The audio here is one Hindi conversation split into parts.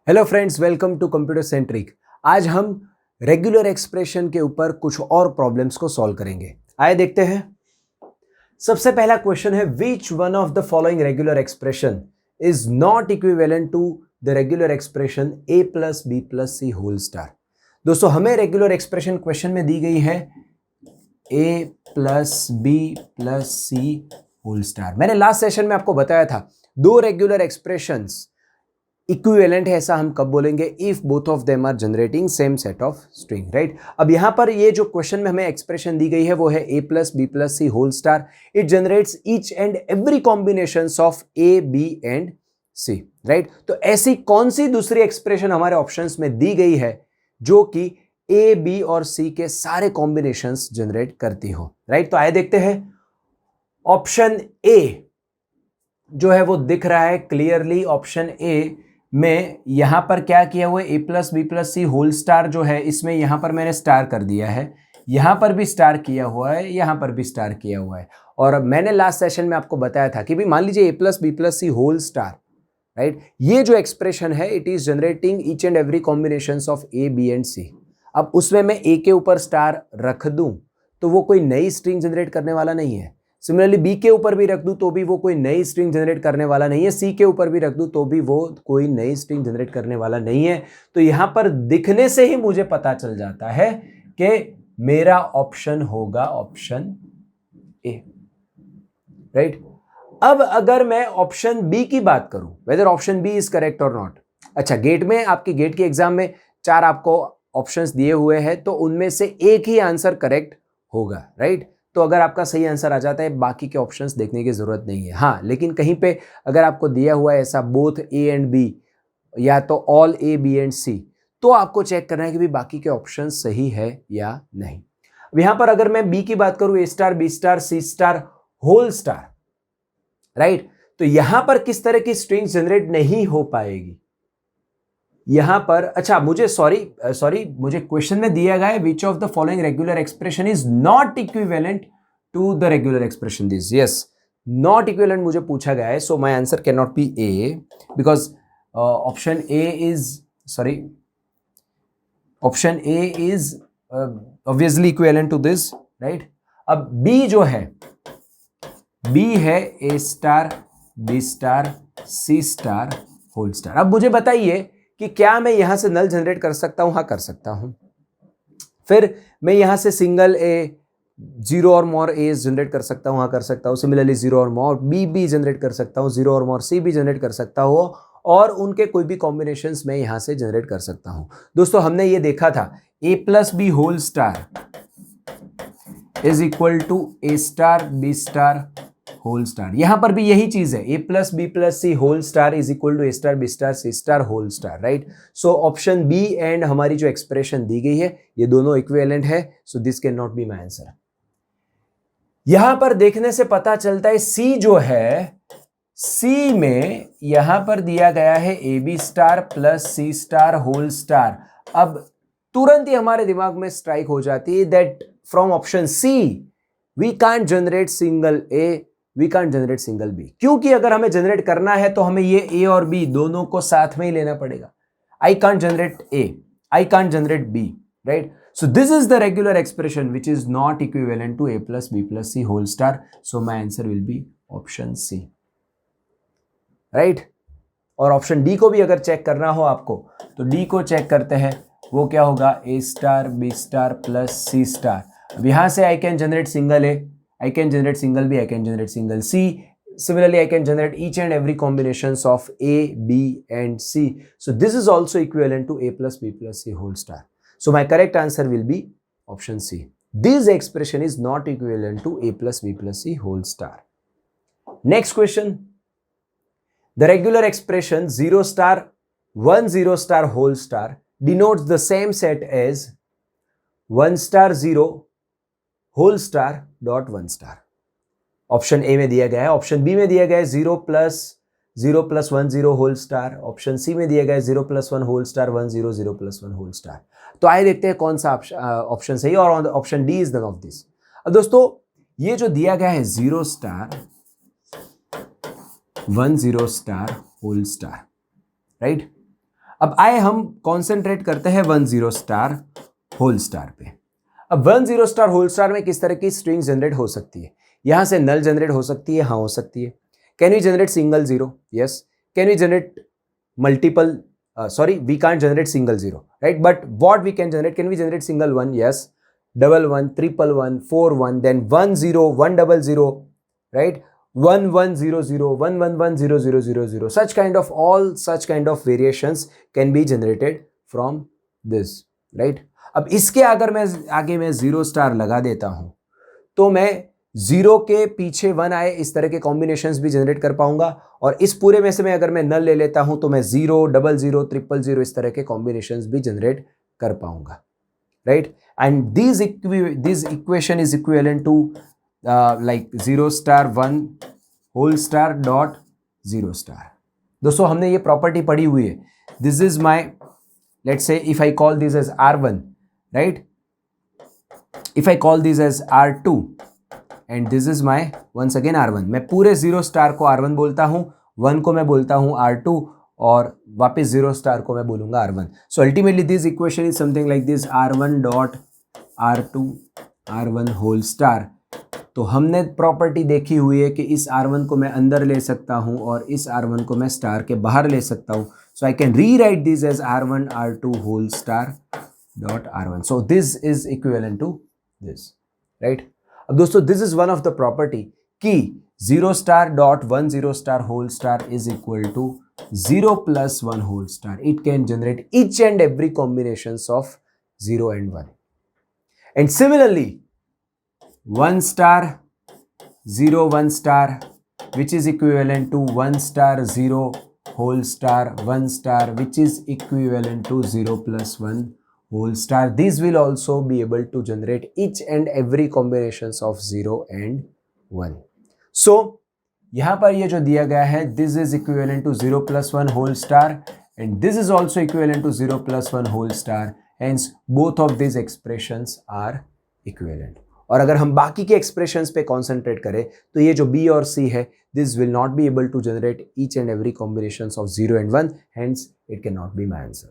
Hello friends, welcome to computer centric. आज हम रेगुलर एक्सप्रेशन के ऊपर कुछ और प्रॉब्लम्स को सॉल्व करेंगे। आइए देखते हैं। सबसे पहला क्वेश्चन है, which one of the following regular expression is not equivalent to the regular expression a plus B plus C whole star. दोस्तों, हमें रेगुलर एक्सप्रेशन क्वेश्चन में दी गई है a plus B plus C whole star. मैंने लास्ट सेशन में आपको बताया था दो रेगुलर एक्सप्रेशंस इक्विवेलेंट है, ऐसा हम कब बोलेंगे? If both of them are generating same set of string, right. अब यहां पर ये जो क्वेश्चन में हमें एक्सप्रेशन दी गई है वो है a plus B plus C whole star. It generates each and every combination of a b and c, right. तो ऐसी कौन सी दूसरी एक्सप्रेशन हमारे ऑप्शंस में दी गई है जो कि a b और c के सारे कॉम्बिनेशंस जनरेट करती हो, राइट। तो आइए देखते हैं। ऑप्शन ए जो है वो दिख रहा है क्लियरली। ऑप्शन ए में यहां पर क्या किया हुआ है, A plus B plus C whole star जो है, इसमें यहां पर मैंने स्टार कर दिया है, यहां पर भी स्टार किया हुआ है, यहां पर भी स्टार किया हुआ है। और मैंने लास्ट सेशन में आपको बताया था कि भी मान लीजिए A plus B plus C whole star, right, ये जो एक्सप्रेशन है it is generating each and every combination of A B and C. अब उसमें मैं ए के ऊपर स्टार रख दूं तो वो कोई नई स्ट्रिंग जनरेट करने वाला नहीं है। सिमिलरली बी के ऊपर भी रख दूं तो भी वो कोई नई स्ट्रिंग जनरेट करने वाला नहीं है। सी के ऊपर भी रख दूं तो भी वो कोई नई स्ट्रिंग जनरेट करने वाला नहीं है। तो यहां पर दिखने से ही मुझे पता चल जाता है कि मेरा ऑप्शन होगा ऑप्शन ए, राइट। अब अगर मैं ऑप्शन बी की बात करूं, whether option B is correct और नॉट। अच्छा, गेट में आपकी गेट के एग्जाम में 4 आपको ऑप्शंस दिए हुए हैं, तो उनमें से एक ही आंसर करेक्ट होगा, राइट। तो अगर आपका सही आंसर आ जाता है, बाकी के ऑप्शंस देखने की जरूरत नहीं है। हाँ, लेकिन कहीं पे अगर आपको दिया हुआ है ऐसा बोथ ए एंड बी या तो ऑल ए बी एंड सी, तो आपको चेक करना है कि भी बाकी के ऑप्शन सही है या नहीं। अब यहां पर अगर मैं बी की बात करूं, ए star B star C star whole star, right, तो यहां पर किस तरह की स्ट्रिंग जनरेट नहीं हो पाएगी यहां पर। अच्छा, मुझे सॉरी मुझे क्वेश्चन में दिया गया है which of the following regular expression is not equivalent to the regular expression this. Yes, not equivalent मुझे पूछा गया है, so my answer can not be A because option A is obviously equivalent to this, right. अब बी जो है, बी है A star B star C star whole star. अब मुझे बताइए कि क्या मैं यहां से नल जनरेट कर सकता हूं? हाँ, कर सकता हूं। फिर मैं यहां से सिंगल ए, जीरो और मोर ए जनरेट कर सकता हूं। हाँ, कर सकता हूं। सिमिलरली जीरो और मोर बी भी जनरेट कर सकता हूं, जीरो और मोर सी भी जनरेट कर सकता हूं, और उनके कोई भी कॉम्बिनेशंस मैं यहां से जनरेट कर सकता हूं। दोस्तों, हमने ये देखा था A plus B whole star is equal to A star B star whole star. यहां पर भी यही चीज है, A plus B plus C whole star is equal to A star B star C star whole star, right. So option B and हमारी जो एक्सप्रेशन दी गई है ये दोनों इक्विवेलेंट है, so this can not be my answer. यहां पर देखने से पता चलता है सी जो है, सी में यहां पर दिया गया है A B star plus C star whole star. अब तुरंत ही हमारे दिमाग में स्ट्राइक हो जाती है that from option C we can't generate single A, we can't generate single B, क्योंकि अगर हमें जनरेट करना है तो हमें ये ए और बी दोनों को साथ में ही लेना पड़ेगा। I can't generate A, I can't generate B, right. So this is the regular expression which is not equivalent to A plus B plus C whole star, so my answer will be option C, right. और ऑप्शन डी को भी अगर चेक करना हो आपको तो डी को चेक करते हैं, वो क्या होगा, ए star B star plus C star. अब यहां से आई can generate single A, I can generate single B, I can generate single C. Similarly, I can generate each and every combinations of A, B and C. So this is also equivalent to A plus B plus C whole star. So my correct answer will be option C. This expression is not equivalent to A plus B plus C whole star. Next question. The regular expression 0 star 1 0 star whole star denotes the same set as 1 star 0 whole star dot 1 star. Option A में दिया गया है, ऑप्शन बी में दिया गया है 0 plus 1 0 whole star, option C में दिया गया है 0 plus 1 whole star 1 0 0 plus 1 whole star. तो आइए देखते हैं कौन सा ऑप्शन सही है, और option D is none of this. अब दोस्तों, ये जो दिया गया है 0 star 1 0 star whole star, right. अब आए हम कॉन्सेंट्रेट करते हैं 10 स्टार होल स्टार पे। अब 10 स्टार होल स्टार में किस तरह की स्ट्रिंग जनरेट हो सकती है? यहां से नल जनरेट हो सकती है, हाँ हो सकती है। Can we generate single zero? Yes. Can we generate multiple? Sorry, we can't generate single zero, right? But what we can generate, can we generate single one? Yes. Double one, triple one, 4 1, then 1 0, 1 0 0, right? 1 1 0 0, 1 1 1 0 0 0 0. Such kind of variations can be generated from this, right? अब इसके अगर मैं आगे मैं 0 स्टार लगा देता हूं तो मैं 0 के पीछे 1 आए इस तरह के कॉम्बिनेशंस भी जनरेट कर पाऊंगा, और इस पूरे में से मैं अगर मैं नल ले लेता हूं तो मैं 0 00 0 इस तरह के कॉम्बिनेशंस भी जनरेट कर पाऊंगा, right? And this equation is equivalent to like 0 star 1 whole star dot 0 star. दोस्तों हमने ये प्रॉपर्टी पढ़ी हुई है। This is my, let's say if I call this as R1, right? If I call this as R2 and this is my once again R1, मैं पूरे 0 स्टार को R1 बोलता हूं, 1 को मैं बोलता हूं R2 और वापस 0 स्टार को मैं बोलूंगा R1। So ultimately this equation is something like this R1 dot R2 R1 whole star. तो हमने प्रॉपर्टी देखी हुई है कि इस R1 को मैं अंदर ले सकता हूं और इस R1 को मैं स्टार के बाहर ले सकता हूं। So I can rewrite this as R1 R2 whole star dot R1। So this is equivalent to this, right? अब दोस्तों this is one of the property कि 0 star dot 10 star whole star is equal to 0 + 1 whole star. It can generate each and every combinations of 0 and 1. And similarly 1 star 0 1 star, which is equivalent to 1 star 0 whole star 1 star, which is equivalent to 0 + 1 whole star. These will also be able to generate each and every combinations of 0 and 1. So यहाँ पर ये जो दिया गया है, this is equivalent to 0 + 1 whole star and this is also equivalent to 0 + 1 whole star. Hence both of these expressions are equivalent. और अगर हम बाकी के expressions पे concentrate करें तो ये जो B और C है, this will not be able to generate each and every combinations of 0 and 1. Hence it cannot be my answer,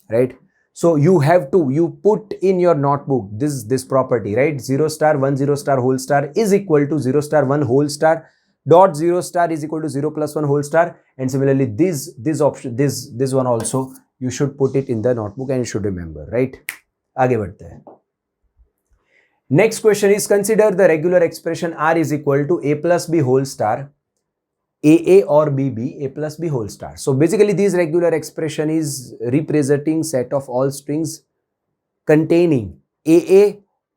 right? So you have to, you put in your notebook this property, right? 0 star 1 0 star whole star is equal to 0 star 1 whole star dot 0 star is equal to 0 + 1 whole star. And similarly this option, this one also you should put it in the notebook and you should remember, right? आगे बढ़ते हैं. Next question is, consider the regular expression R is equal to A + B whole star AA or BB A + B whole star. So basically this regular expression is representing set of all strings containing AA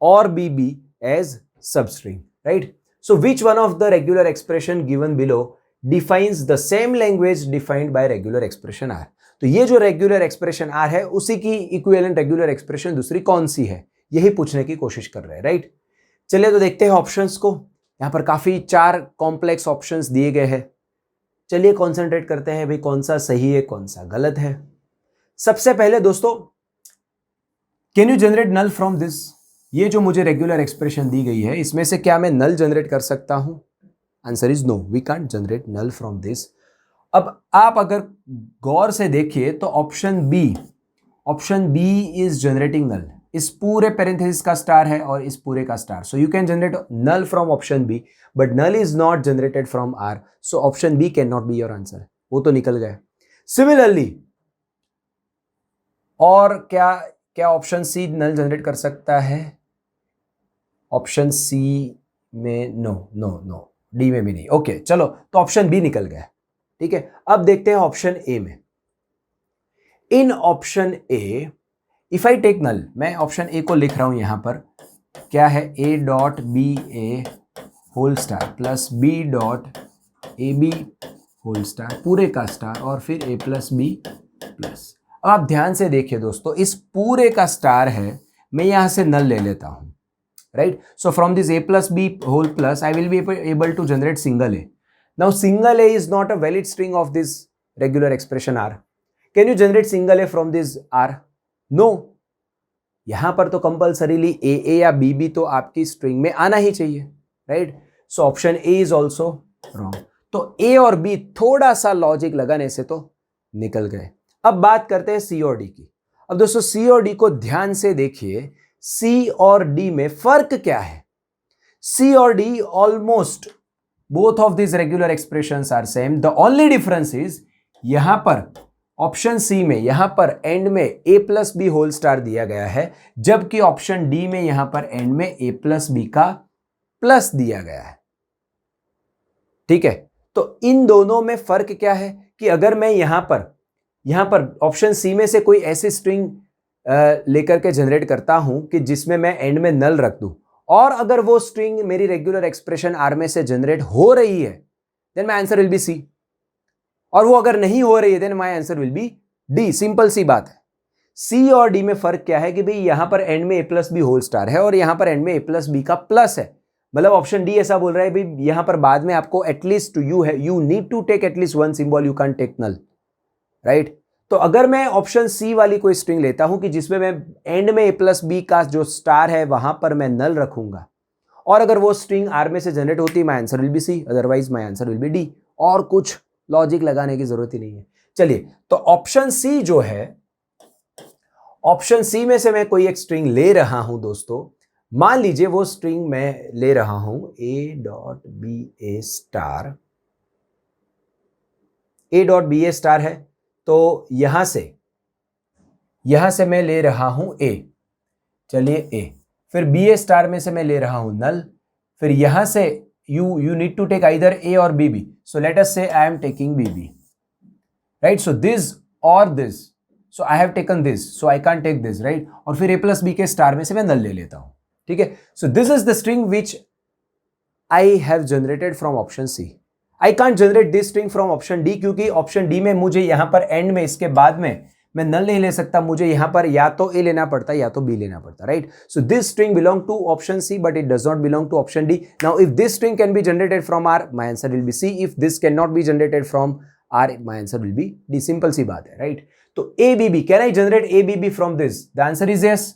or BB as substring, right? So which one of the regular expression given below defines the same language defined by regular expression R? तो ये जो regular expression R है उसी की equivalent regular expression दूसरी कौन सी है, यही पूछने की कोशिश कर रहे हैं, right? चलिए तो देखते हैं ऑप्शंस को. यहाँ पर काफी 4 कॉम्प्लेक्स ऑप्शंस दिए गए हैं. चलिए कॉन्सेंट्रेट करते हैं भाई कौन सा सही है कौन सा गलत है. सबसे पहले दोस्तों, can you generate null from this? ये जो मुझे रेगुलर एक्सप्रेशन दी गई है इसमें से क्या मैं नल जनरेट कर सकता हूं? Answer is no, we can't generate null from this. अब आप अगर गौर से देखिए तो option B is generating null. इस पूरे पेरेंथेसिस का स्टार है और इस पूरे का star. So you can generate null from option B, but null is not generated from R. So option B can not be your answer. वो तो निकल गए. सिमिलरली और क्या ऑप्शन सी नल जनरेट कर सकता है? ऑप्शन सी में नो, डी में भी नहीं. ओके चलो, तो ऑप्शन बी निकल गया. ठीक है, अब देखते हैं ऑप्शन ए में. In option A if I take null, मैं ऑप्शन ए को लिख रहा हूं यहां पर. क्या है? A dot B A whole star plus B dot A B whole star, पूरे का स्टार, और फिर ए प्लस बी प्लस. अब आप ध्यान से देखिए दोस्तों, इस पूरे का स्टार है, मैं यहां से नल ले लेता हूं, right? So from this A plus B whole plus I will be able to generate single A. Now single A is not a valid string of this regular expression R. Can you generate single A from this R? No. यहां पर तो कंपल्सरीली ए या बी तो आपकी स्ट्रिंग में आना ही चाहिए, right? So option A is also wrong. तो ए और बी थोड़ा सा लॉजिक लगाने से तो निकल गए. अब बात करते हैं सी और डी की। अब दोस्तों सी और डी को ध्यान से देखिए, सी और डी में फर्क क्या है। सी और D almost both of this regular expressions are same, the only difference is यहां पर ऑप्शन सी में यहां पर एंड में A plus B whole star दिया गया है, जबकि ऑप्शन डी में यहां पर एंड में ए प्लस बी का प्लस दिया गया है। ठीक है, तो इन दोनों में फर्क क्या है कि अगर मैं यहां पर ऑप्शन सी में से कोई ऐसी स्ट्रिंग लेकर के जनरेट करता हूं कि जिसमें मैं एंड में नल रख दूं, और अगर वो स्ट्रिंग मेरी रेगुलर एक्सप्रेशन आर में से जनरेट हो रही है, then my answer will be C. और वो अगर नहीं हो रही है, then my answer will be D. Simple सी बात है। सी और डी में फर्क क्या है कि भाई यहां पर एंड में A plus B whole star है और यहां पर एंड में ए प्लस बी का प्लस है। मतलब ऑप्शन डी ऐसा बोल रहा है भाई यहां पर बाद में आपको at least you need to take at least one symbol, you can take null, right. तो अगर मैं ऑप्शन सी वाली कोई स्ट्रिंग लेता हूं कि जिसमें मैं एंड में ए प्लस बी का जो स्टार है वहां पर मैं नल रखूंगा, और अगर वो स्ट्रिंग आर में से जनरेट होती है, my answer will be C, otherwise my answer will be D. और कुछ लॉजिक लगाने की जरूरत ही नहीं है। चलिए, तो ऑप्शन सी जो है, ऑप्शन सी में से मैं कोई एक स्ट्रिंग ले रहा हूं दोस्तों। मान लीजिए वो स्ट्रिंग मैं ले रहा हूं a dot B A star, a dot B A star है, तो यहां से मैं ले रहा हूं a, चलिए a, फिर बी ए स्टार में से मैं ले रहा हूं नल, फिर यहां से you need to take either a or bb, so let us say I am taking bb, right? So this or this, so I have taken this, so I can't take this, right? और फिर a plus b के स्टार में से मैं नल ले लेता हूं, ठीक है। So this is the string which I have generated from option C. I can't generate this string from option D, क्योंकि option D में मुझे यहां पर एंड में इसके बाद में मैं नल नहीं ले सकता, मुझे यहां पर या तो A लेना पड़ता या तो B लेना पड़ता, right. So this string belong to option C but it does not belong to option D. Now if this string can be generated from R, my answer will be C. If this can not be generated from R, my answer will be D. Simple सी बात है, राइट। तो ABB, can I generate ABB from this? The answer is yes.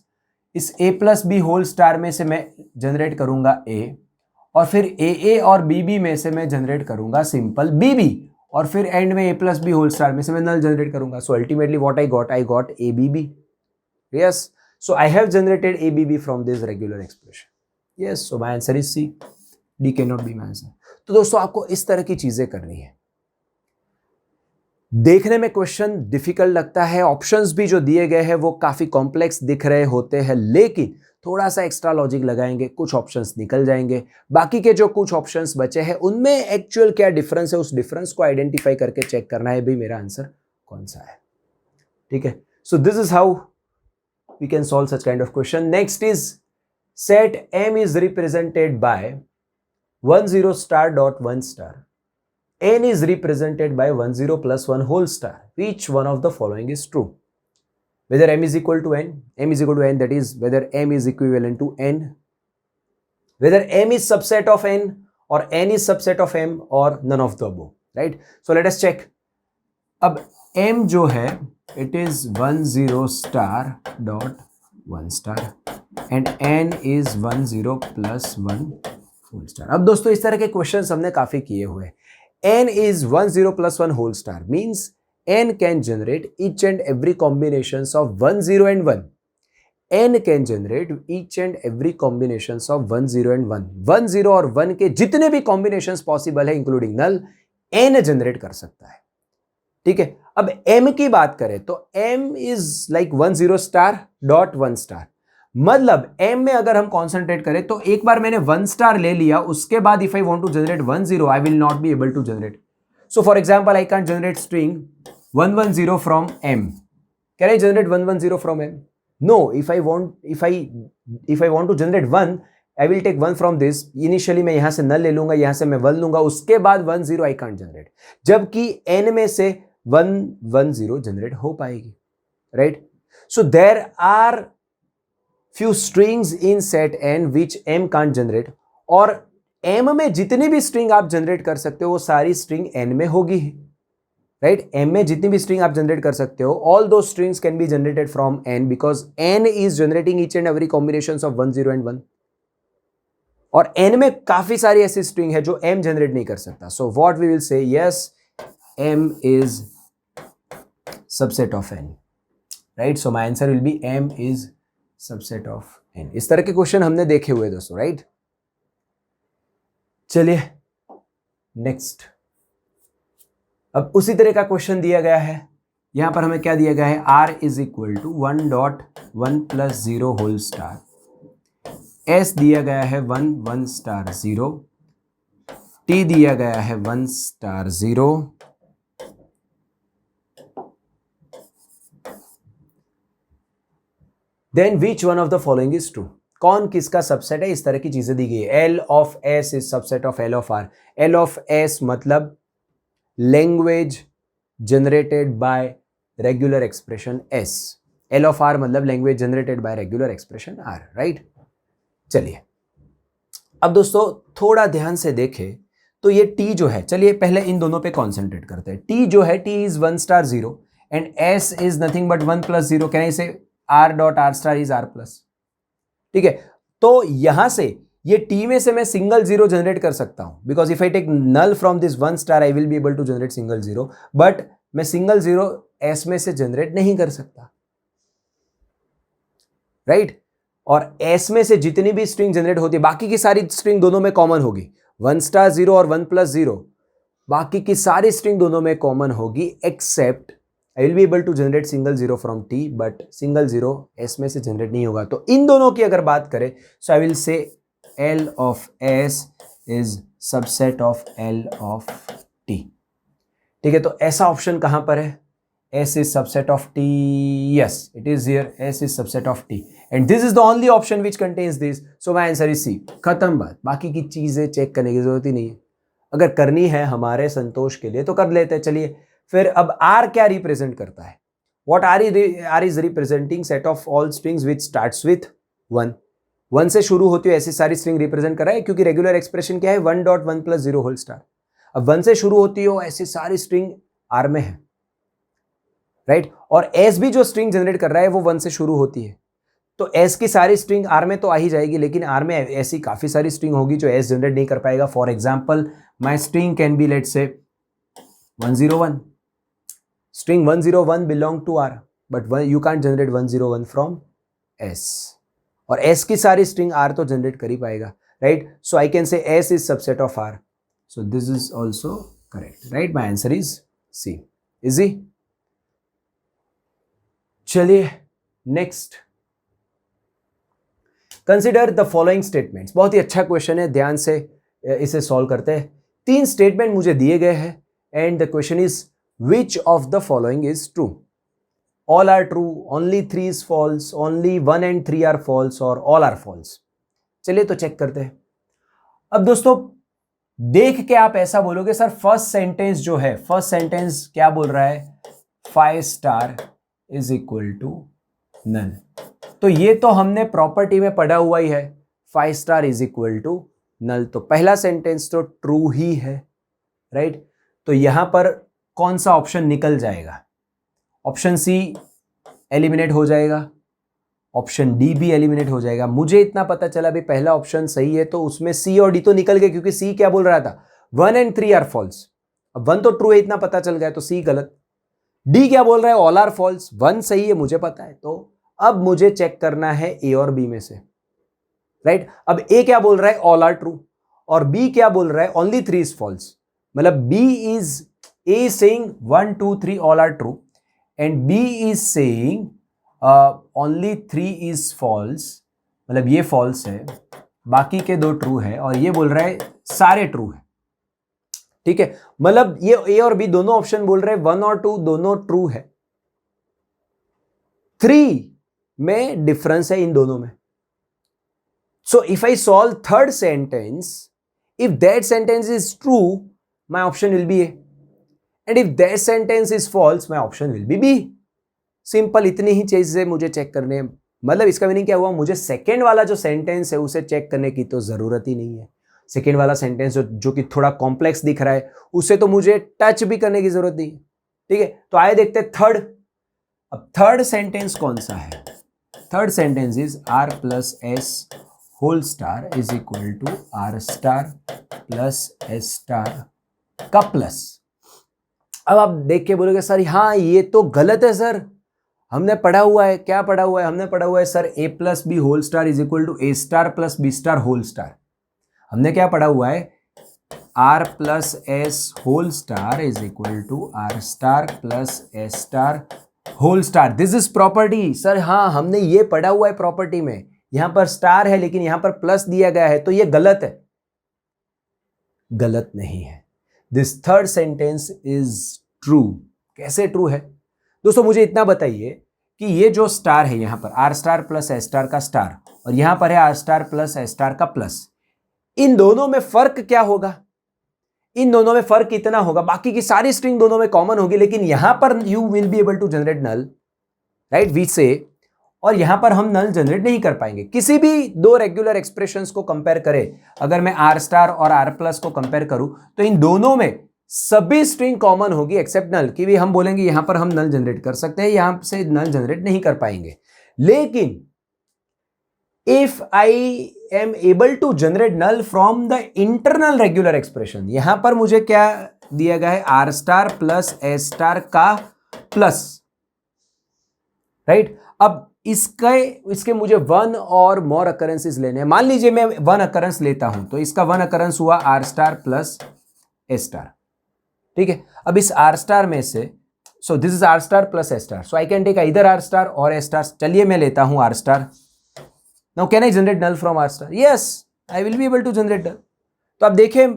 इस A plus B whole star में से मैं जनरेट करूंगा A, और फिर AA और BB में से मैं जनरेट करूंगा सिंपल BB, और फिर एंड में A plus B whole star में से मैं नल जनरेट करूंगा। So ultimately what I got ABB. Yes, so I have generated ABB from this regular expression. Yes, so my answer is C. D can not be my answer. तो दोस्तों आपको इस तरह की चीजें करनी है. देखने में क्वेश्चन डिफिकल्ट लगता है, ऑप्शंस भी जो दिए गए हैं वो काफी कॉम्प्लेक्स दिख रहे होते हैं, लेकिन थोड़ा सा एक्स्ट्रा लॉजिक लगाएंगे, कुछ ऑप्शंस निकल जाएंगे. बाकी के जो कुछ ऑप्शंस बचे हैं उनमें एक्चुअल क्या डिफरेंस है, उस डिफरेंस को आइडेंटिफाई करके चेक करना है भी मेरा आंसर कौन सा है. ठीक है, so this is how we can solve such kind of question. Next is set M is represented by 10 star dot 1 star. N is represented by 10 plus 1 whole star. Which one of the following is true? Whether M is equal to N, M is equal to N, that is whether M is equivalent to N, whether M is subset of N or N is subset of M or none of the above, right? So let us check. अब M जो है it is 10 star dot 1 star and N is 10 plus 1 whole star. अब दोस्तों इस तरह के क्वेश्चंस हमने काफी किए हुए हैं. N is 10 plus 1 whole star means N can generate each and every combinations of 1 0 and 1. N can generate each and every combinations of 1 0 and 1. 1 0 और 1 के जितने भी combinations possible है including null, N generate कर सकता है. ठीक है, अब M की बात करें तो M is like 10 star dot 1 star. मतलब M में अगर हम कॉन्सेंट्रेट करें तो एक बार मैंने 1 स्टार ले लिया, उसके बाद if I want to generate 1 0 I will not be able to generate. So for example I can generate string 110 from M. Can I generate 110 from M? No. If I want to generate 1 I will take 1 from this. Initially मैं यहां से नल ले लूंगा, यहां से मैं 1 लूंगा, उसके बाद 1 0 आई कांट जनरेट, जबकि N में से 1 1 0 जनरेट हो पाएगी, right? So there are few strings in set N which M can't generate, और M में जितनी भी string आप जनरेट कर सकते हो वो सारी string N में होगी, right? M में जितनी भी string आप जनरेट कर सकते हो, all those strings can be generated from N because N is generating each and every combinations of 1 0 and 1. और N में काफी सारी ऐसी string है जो M जनरेट नहीं कर सकता. So what we will say, yes, M is subset of n, right? So my answer will be m is subset of n. इस तरह के क्वेश्चन हमने देखे हुए दोस्तों, राइट? चलिए नेक्स्ट, अब उसी तरह का क्वेश्चन दिया गया है। यहां पर हमें क्या दिया गया है, r is equal to 1.1 + 0 whole star, s दिया गया है 1 1 स्टार 0, t दिया गया है 1 star 0, then which one of the following is true? कौन किसका सबसेट है? इस तरह की चीजें दी गई है। L of S is subset of L of R. L of S मतलब language generated by regular expression S, L of R मतलब language generated by regular expression R, right? चलिए अब दोस्तों थोड़ा ध्यान से देखें तो ये टी जो है, चलिए पहले इन दोनों पे कॉन्सेंट्रेट करते हैं। टी जो है, T is 1 star 0 and S is nothing but 1 + 0, can I से r dot r star is r plus, ठीक है? तो यहां से ये टी में से मैं सिंगल जीरो जनरेट कर सकता हूं, because if I take null from this 1 star I will be able to generate single zero, but मैं सिंगल जीरो एस में से जनरेट नहीं कर सकता, राइट? और एस में से जितनी भी स्ट्रिंग जनरेट होती है, बाकी की सारी स्ट्रिंग दोनों में कॉमन होगी, 1 स्टार 0 और 1 + 0, बाकी की सारी स्ट्रिंग दोनों में कॉमन होगी, accept I will be able to generate single zero from T, but single zero S में से जनरेट नहीं होगा। तो इन दोनों की अगर बात करें, so I will say L of S is subset of L of T, ठीक है? तो ऐसा ऑप्शन कहां पर है? S is subset of T, yes it is here, S is subset of T and this is the only option which contains this, so my answer is C। खत्म बात, बाकी की चीजें चेक करने की जरूरत ही नहीं है। अगर करनी है हमारे संतोष के लिए तो कर लेते हैं। चलिए फिर अब R क्या रिप्रेजेंट करता है? What R is representing set of all strings which starts with 1। 1 से शुरू होती है ऐसी सारी स्ट्रिंग रिप्रेजेंट कर रहा है, क्योंकि रेगुलर एक्सप्रेशन क्या है, 1.1 + 0 होल स्टार। अब 1 से शुरू होती हो ऐसी सारी स्ट्रिंग R में है, राइट? और S भी जो स्ट्रिंग जनरेट कर रहा है वो 1 से शुरू होती है, तो S की सारी स्ट्रिंग R में तो आ ही जाएगी, लेकिन R में ऐसी काफी सारी स्ट्रिंग होगी जो S जनरेट नहीं कर पाएगा। For example my string can B let's say 101, string 101 belong to R, but you can't generate 101 from S, और S की सारी string R तो generate कर ही पाएगा, right? So I can say S is subset of R, so this is also correct, right? My answer is C। Easy? चलिए next, consider the following statements। बहुत ही अच्छा क्वेश्चन है, ध्यान से इसे सॉल्व करते हैं। 3 स्टेटमेंट मुझे दिए गए हैं and the question is which of the following is true? All are true, only 3 is false, only 1 and 3 are false, or all are false। चलिए तो चेक करते हैं। अब दोस्तों देख के आप ऐसा बोलोगे सर फर्स्ट सेंटेंस जो है, फर्स्ट सेंटेंस क्या बोल रहा है, 5 star is equal to none. तो ये तो हमने प्रॉपर्टी में पढ़ा हुआ ही है, 5 star is equal to null, तो पहला सेंटेंस तो ट्रू ही है, राइट? तो यहां पर कौन सा ऑप्शन निकल जाएगा? ऑप्शन सी एलिमिनेट हो जाएगा, ऑप्शन डी भी एलिमिनेट हो जाएगा। मुझे इतना पता चला भी पहला ऑप्शन सही है, तो उसमें सी और डी तो निकल गए, क्योंकि सी क्या बोल रहा था, 1 and 3 आर फॉल्स। अब 1 तो ट्रू है इतना पता चल गया, तो सी गलत। डी क्या बोल रहा है, ऑल आर फॉल्स। 1 सही है मुझे पता है, तो अब मुझे चेक करना है ए और बी में से, राइट? अब ए क्या बोल रहा है, ऑल आर ट्रू, और बी क्या बोल रहा है, ओनली 3 इज फॉल्स। मतलब B is, A is saying 1 2 3 all are true and B is saying only 3 is false, मतलब ये false है, बाकी के 2 true है, और ये बोल रहा है सारे true है, ठीक है? मतलब ये A और B दोनों ऑप्शन बोल रहे हैं 1 और 2 दोनों true है, 3 में डिफरेंस है इन दोनों में। So if I solve third sentence, if that sentence is true, my option will be A, and if that sentence is false, my option will be B। Simple इतनी ही चीजें मुझे चेक करने, मतलब इसका मीनिंग क्या हुआ, मुझे सेकेंड वाला जो सेंटेंस है उसे चेक करने की तो जरूरत ही नहीं है। सेकेंड वाला सेंटेंस जो कि थोड़ा कॉम्प्लेक्स दिख रहा है, उसे तो मुझे टच भी करने की जरूरत नहीं है, ठीक है? तो आइए देखते हैं थर्ड। अब थर्ड सेंटेंस कौन सा है? Third sentence is R + S whole star is equal to R star + S star का प्लस। अब आप देख के बोलोगे सर हाँ ये तो गलत है सर, हमने पढ़ा हुआ है, क्या पढ़ा हुआ है, हमने पढ़ा हुआ है sir A plus B whole star is equal to A star plus B star whole star. हमने क्या पढ़ा हुआ है, R plus S whole star is equal to R star plus S star whole star. This is property sir, हाँ हमने ये पढ़ा हुआ है प्रॉपर्टी में, यहां पर स्टार है लेकिन यहां पर प्लस दिया गया है, तो ये गलत है। गलत नहीं है, this third sentence is true. कैसे ट्रू है दोस्तों, मुझे इतना बताइए कि ये जो स्टार है यहां पर R star plus S star का स्टार, और यहां पर है R star plus S star का प्लस, इन दोनों में फर्क क्या होगा? इन दोनों में फर्क इतना होगा, बाकी की सारी स्ट्रिंग दोनों में कॉमन होगी, लेकिन यहां पर you will be able to generate null, right, we say, और यहां पर हम नल जनरेट नहीं कर पाएंगे। किसी भी दो रेगुलर एक्सप्रेशंस को कंपेयर करें, अगर मैं आर स्टार और आर प्लस को कंपेयर करूं तो इन दोनों में सभी स्ट्रिंग कॉमन होगी एक्सेप्ट नल, कि भी हम बोलेंगे यहां पर हम नल जनरेट कर सकते हैं, यहां से नल जनरेट नहीं कर पाएंगे। लेकिन if I am able to generate null from the internal regular expression, यहां पर मुझे क्या दिया गया है, R star plus S star का प्लस, राइट। अब इसके मुझे वन और मोर अकरेंसेस लेने हैं। मान लीजिए मैं वन अकरेंस लेता हूं, तो इसका वन अकरेंस हुआ R star plus S star, ठीक है। अब इस आर स्टार में से, so this is R star plus S star, so I can take इधर आर स्टार और एस स्टार। चलिए मैं लेता हूं R star. Now can I generate null from R star? Yes, I will be able to generate null. तो अब देखिए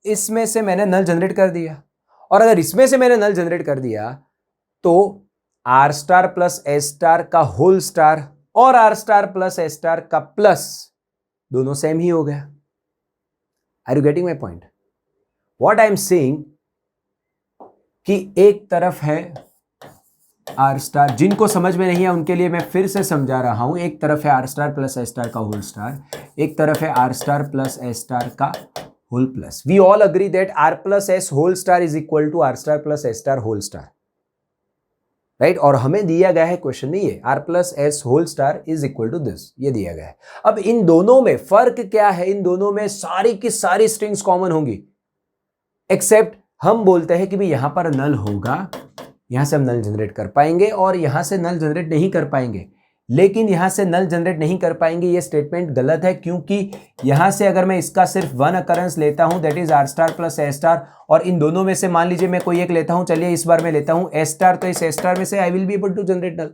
इसमें से मैंने नल जनरेट कर दिया, और अगर इसमें से मैंने नल जनरेट कर दिया तो R star plus S star का होल स्टार और R star plus S star का प्लस दोनों सेम ही हो गया। Are you getting my point? What I am saying कि एक तरफ है आर स्टार, जिनको समझ में नहीं है उनके लिए मैं फिर से समझा रहा हूं, एक तरफ है R star plus S star का होल स्टार, एक तरफ है R star plus S star का whole plus. We all agree that R plus S whole star is equal to R star plus S star whole star, right. और हमें दिया गया है क्वेश्चन में ये R plus S whole star is equal to this, ये दिया गया है। अब इन दोनों में फर्क क्या है? इन दोनों में सारी की सारी स्ट्रिंग्स कॉमन होंगी, एक्सेप्ट हम बोलते हैं कि भी यहां पर नल होगा, यहां से हम नल जनरेट कर पाएंगे और यहां से नल जनरेट नहीं कर पाएंगे। लेकिन यहां से नल जनरेट नहीं कर पाएंगे ये स्टेटमेंट गलत है, क्योंकि यहां से अगर मैं इसका सिर्फ वन अकरेंस लेता हूं that is R star plus S star, और इन दोनों में से मान लीजिए मैं कोई एक लेता हूं, चलिए इस बार मैं लेता हूं एस स्टार, तो इस एस स्टार में से I will be able to generate null,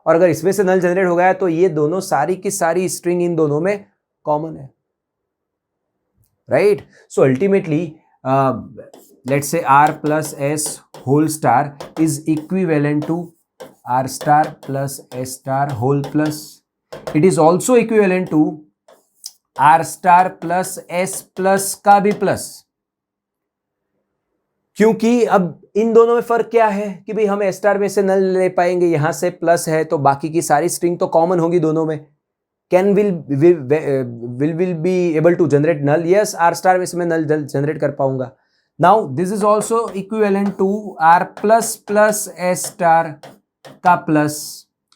और अगर इसमें से नल जनरेट हो गया तो ये दोनों सारी की सारी स्ट्रिंग इन दोनों में कॉमन है, right. So ultimately let's say r plus s whole star is equivalent to r star plus s star whole plus. It is also equivalent to r star plus s plus का भी प्लस, क्योंकि अब इन दोनों में फर्क क्या है कि भाई हम एस स्टार में से नल ले पाएंगे, यहां से प्लस है तो बाकी की सारी स्ट्रिंग तो कॉमन होगी दोनों में। Can will be able to generate null? Yes, R star में से मैं नल जनरेट कर पाऊंगा। Now this is also equivalent to r plus plus s star का plus,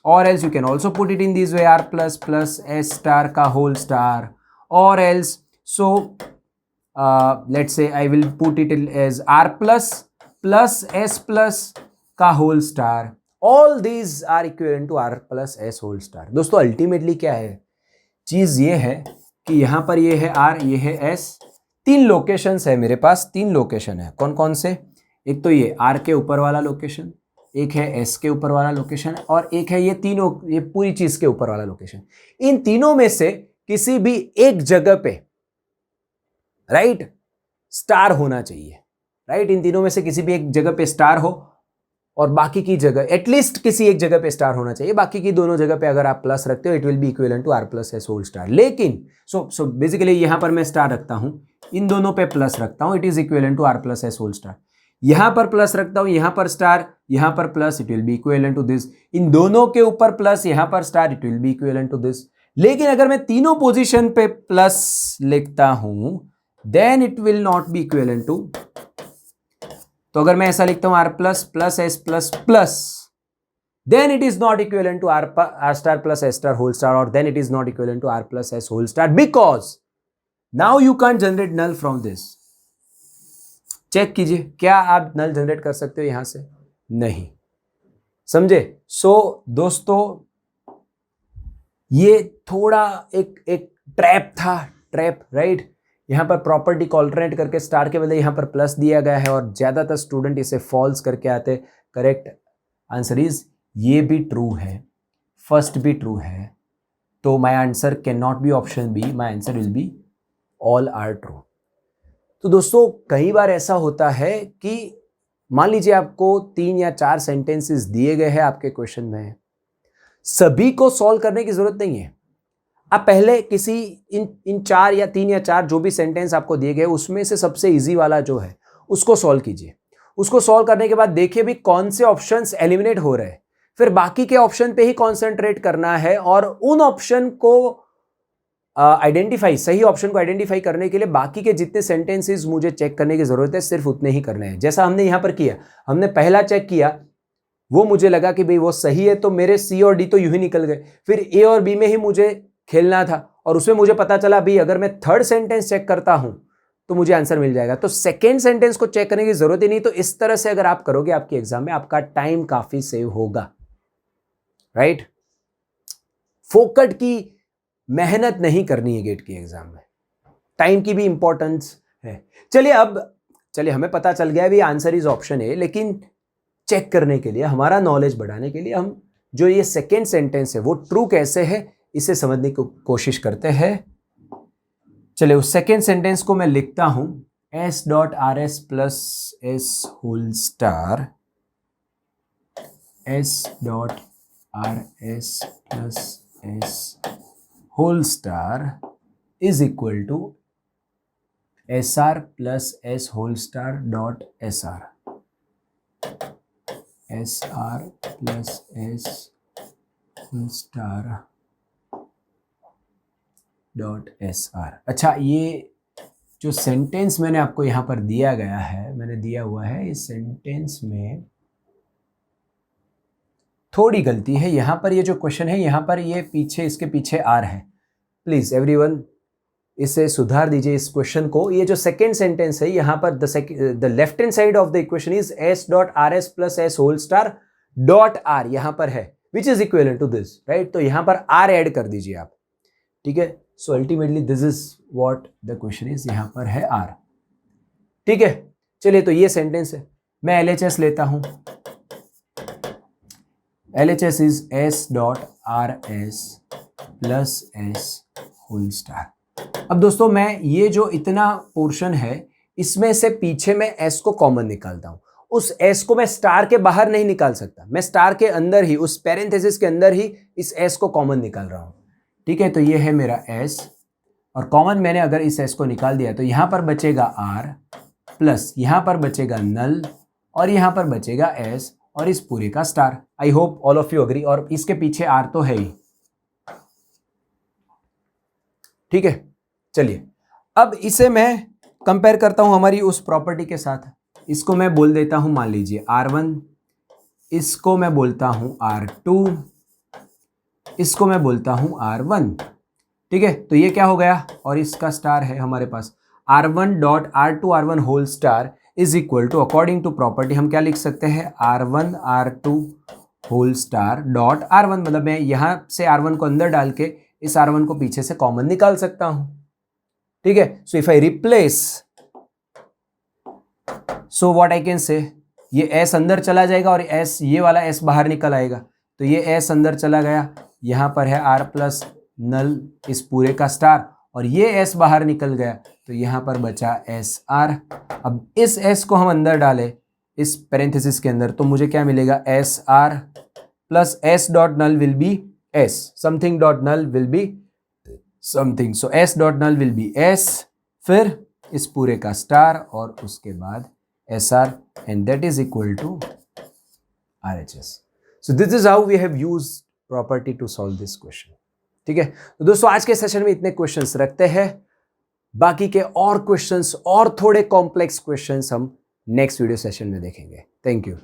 or else you can also put it in this way, r plus plus s star का whole star, or else so let's say I will put it as r plus plus s plus का whole star. All these are equivalent to r plus s whole star. दोस्तों अल्टीमेटली क्या है, चीज ये है कि यहां पर ये है r, ये है s, तीन लोकेशंस है मेरे पास, तीन लोकेशन है। कौन कौन से? एक तो ये r के ऊपर वाला लोकेशन, एक है s के ऊपर वाला लोकेशन, और एक है ये तीनों, ये पूरी चीज के ऊपर वाला लोकेशन। इन तीनों में से किसी भी एक जगह पे, राइट, स्टार होना चाहिए, राइट। इन तीनों में से किसी भी एक जगह पे स्टार हो, और बाकी की जगह एटलीस्ट किसी एक जगह पे स्टार होना चाहिए, बाकी की दोनों जगह पे अगर आप प्लस रखते हो it will be equivalent to R plus S whole star. लेकिन सो बेसिकली यहां पर मैं स्टार रखता हूं, इन दोनों पे प्लस रखता हूं, it is equivalent to R plus S whole star. यहां पर प्लस रखता हूं, यहां पर स्टार, यहां पर plus, it will be equivalent to this. इन दोनों के ऊपर प्लस, यहां पर star, it will be equivalent to this. लेकिन अगर मैं तीनों पोजीशन पे प्लस लिखता हूं then it will not be equivalent to, तो अगर मैं ऐसा लिखता हूं R plus plus S plus plus, then it is not equivalent to r star plus s star whole star, or then it is not equivalent to r plus s whole star, because now you can't generate null from this. Check कीजिए, क्या आप नल जनरेट कर सकते हो यहां से? नहीं, समझे? सो दोस्तों ये थोड़ा एक ट्रैप था, ट्रैप, राइट? यहाँ पर प्रॉपर्टी को ऑल्टरनेट करके स्टार के बदले यहाँ पर प्लस दिया गया है और ज़्यादातर स्टूडेंट इसे फॉल्स करके आते। करेक्ट आंसर इज ये भी ट्रू है, फर्स्ट भी ट्रू है, तो my answer can not be option B, my answer will be all are true. तो दोस्तों कई बार ऐसा होता है कि मान लीजिए आपको 3 या 4 सेंटेंसेस दिए गए हैं आपके क्वेश्चन में, सभी को सॉल्व करने की जरूरत नहीं है। आप पहले किसी इन 4 या 3 या 4 जो भी सेंटेंस आपको दिए गए उसमें से सबसे इजी वाला जो है उसको सॉल्व कीजिए। उसको सॉल्व करने के बाद देखिए भी कौन से ऑप्शंस एलिमिनेट हो रहे हैं, फिर बाकी के ऑप्शन पे ही कॉन्सेंट्रेट करना है और उन ऑप्शन को आइडेंटिफाई, सही ऑप्शन को आइडेंटिफाई करने के लिए बाकी के जितने सेंटेंसेस मुझे चेक करने की जरूरत है सिर्फ उतने ही करने हैं। जैसा हमने यहां पर किया, हमने पहला चेक किया, वो मुझे लगा कि भाई वो सही है, तो मेरे सी और डी तो यूं ही निकल गए। फिर ए और बी में ही मुझे खेलना था और उसमें मुझे पता चला भाई अगर मैं थर्ड सेंटेंस चेक करता हूं तो मुझे आंसर मिल जाएगा, तो सेकेंड सेंटेंस को चेक करने की जरूरत ही नहीं। तो इस तरह से अगर आप करोगे आपके एग्जाम में आपका टाइम काफी सेव होगा, राइट? फोकट की मेहनत नहीं करनी है गेट की एग्जाम में, टाइम की भी इंपॉर्टेंस है। चलिए हमें पता चल गया भी आंसर इज ऑप्शन ए, लेकिन चेक करने के लिए, हमारा नॉलेज बढ़ाने के लिए हम जो ये सेकेंड सेंटेंस है वो ट्रू कैसे है इसे समझने की कोशिश करते हैं। चलिए उस सेकेंड सेंटेंस को मैं लिखता हूं, s dot R S plus S whole star, s dot R S plus S whole star is equal to S R plus S whole star dot S R, S R plus S whole star dot S R. अच्छा, ये जो सेंटेंस मैंने आपको यहाँ पर दिया गया है, मैंने दिया हुआ है, इस सेंटेंस में थोड़ी गलती है। यहाँ पर ये जो क्वेश्चन है यहाँ पर ये पीछे, इसके पीछे आर है। प्लीज एवरीवन इसे सुधार दीजिए इस क्वेश्चन को। ये जो सेकेंड सेंटेंस है यहाँ पर the left hand side of the equation is S dot R S plus S whole star dot R यहाँ पर है, which is equivalent to this, right? तो यहाँ पर आर ऐड कर दीजिए आप, ठीक है? सो ultimately this is what the question is, यहाँ पर है आर, ठीक है? चलिए तो ये सेंटेंस है, मैं LHS लेता हूं, LHS is S dot R S plus S whole star. अब दोस्तों मैं ये जो इतना पोर्शन है इसमें से पीछे मैं s को कॉमन निकालता हूं। उस s को मैं स्टार के बाहर नहीं निकाल सकता, मैं स्टार के अंदर ही, उस पैरेंथेसिस के अंदर ही इस s को कॉमन निकाल रहा हूं, ठीक है? तो ये है मेरा s और कॉमन मैंने अगर इस s को निकाल दिया तो यहां पर बचेगा r प्लस यहां पर बचेगा नल और यहां पर बचेगा s और इस पूरे का star. I hope all of you agree, और इसके पीछे r तो है ही, ठीक है? चलिए अब इसे मैं कंपेयर करता हूं हमारी उस प्रॉपर्टी के साथ। इसको मैं बोल देता हूं, मान लीजिए R1, इसको मैं बोलता हूं R2, इसको मैं बोलता हूं R1, ठीक है? तो ये क्या हो गया, और इसका स्टार है हमारे पास, R1 dot R2 R1 whole star is equal to, according to property हम क्या लिख सकते हैं, R1 R2 whole star dot R1, मतलब मैं यहां से R1 को अंदर डाल के इस R1 को पीछे से कॉमन निकाल सकता हूं, ठीक है? So if I replace, so what I can say, ये s अंदर चला जाएगा और s, ये वाला s बाहर निकल आएगा, तो ये s अंदर चला गया, यहां पर है r प्लस नल इस पूरे का स्टार, और ये s बाहर निकल गया तो यहां पर बचा एस आर। अब इस s को हम अंदर डालें इस पैरेंथेसिस के अंदर तो मुझे क्या मिलेगा, S R plus s dot null will be s, something dot null will be something, so s dot null will be s, फिर इस पूरे का स्टार और उसके बाद S R, and that is equal to RHS। So this is how we have used property to solve this question, ठीक है? तो दोस्तों आज के सेशन में इतने क्वेश्चंस रखते हैं, बाकी के और क्वेश्चंस और थोड़े कॉम्प्लेक्स क्वेश्चंस हम नेक्स्ट वीडियो सेशन में देखेंगे। Thank you.